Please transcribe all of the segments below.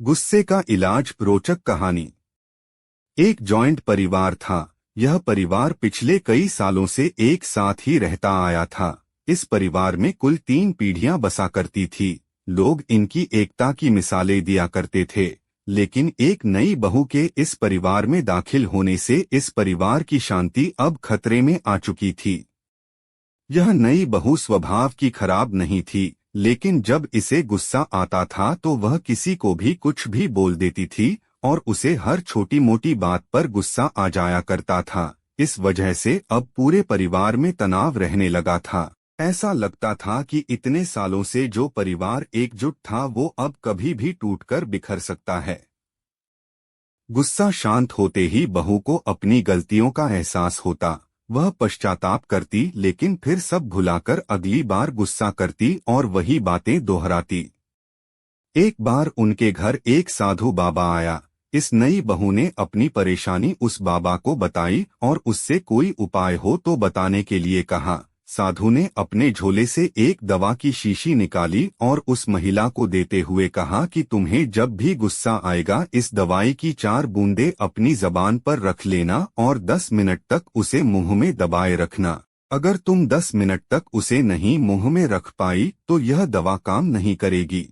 गुस्से का इलाज। रोचक कहानी। एक जॉइंट परिवार था। यह परिवार पिछले कई सालों से एक साथ ही रहता आया था। इस परिवार में कुल 3 पीढ़ियां बसा करती थी। लोग इनकी एकता की मिसालें दिया करते थे, लेकिन एक नई बहू के इस परिवार में दाखिल होने से इस परिवार की शांति अब खतरे में आ चुकी थी। यह नई बहू स्वभाव की खराब नहीं थी, लेकिन जब इसे गुस्सा आता था तो वह किसी को भी कुछ भी बोल देती थी और उसे हर छोटी मोटी बात पर गुस्सा आ जाया करता था। इस वजह से अब पूरे परिवार में तनाव रहने लगा था। ऐसा लगता था कि इतने सालों से जो परिवार एकजुट था वो अब कभी भी टूटकर बिखर सकता है। गुस्सा शांत होते ही बहू को अपनी गलतियों का एहसास होता। वह पश्चाताप करती, लेकिन फिर सब भुलाकर अगली बार गुस्सा करती और वही बातें दोहराती। एक बार उनके घर एक साधु बाबा आया। इस नई बहू ने अपनी परेशानी उस बाबा को बताई और उससे कोई उपाय हो तो बताने के लिए कहा। साधु ने अपने झोले से एक दवा की शीशी निकाली और उस महिला को देते हुए कहा कि तुम्हें जब भी गुस्सा आएगा इस दवाई की 4 बूंदें अपनी जबान पर रख लेना और 10 मिनट तक उसे मुंह में दबाए रखना। अगर तुम 10 मिनट तक उसे नहीं मुंह में रख पाई तो यह दवा काम नहीं करेगी।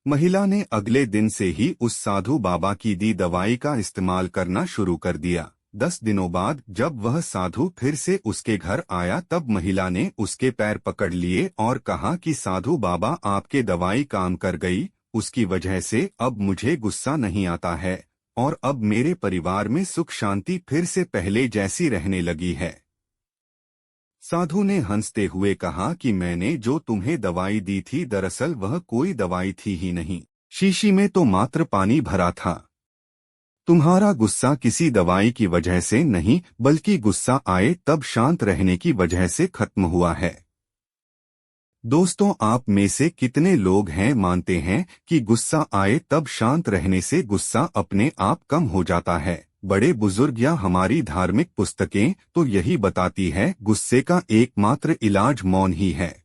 महिला ने अगले दिन से ही उस साधु बाबा की दी दवाई का इस्तेमाल करना शुरू कर दिया। 10 दिनों बाद जब वह साधु फिर से उसके घर आया तब महिला ने उसके पैर पकड़ लिए और कहा कि साधु बाबा आपके दवाई काम कर गई, उसकी वजह से अब मुझे गुस्सा नहीं आता है और अब मेरे परिवार में सुख शांति फिर से पहले जैसी रहने लगी है। साधु ने हंसते हुए कहा कि मैंने जो तुम्हें दवाई दी थी दरअसल वह कोई दवाई थी ही नहीं, शीशी में तो मात्र पानी भरा था। तुम्हारा गुस्सा किसी दवाई की वजह से नहीं बल्कि गुस्सा आए तब शांत रहने की वजह से खत्म हुआ है। दोस्तों, आप में से कितने लोग हैं मानते हैं कि गुस्सा आए तब शांत रहने से गुस्सा अपने आप कम हो जाता है? बड़े बुजुर्ग या हमारी धार्मिक पुस्तकें तो यही बताती है, गुस्से का एकमात्र इलाज मौन ही है।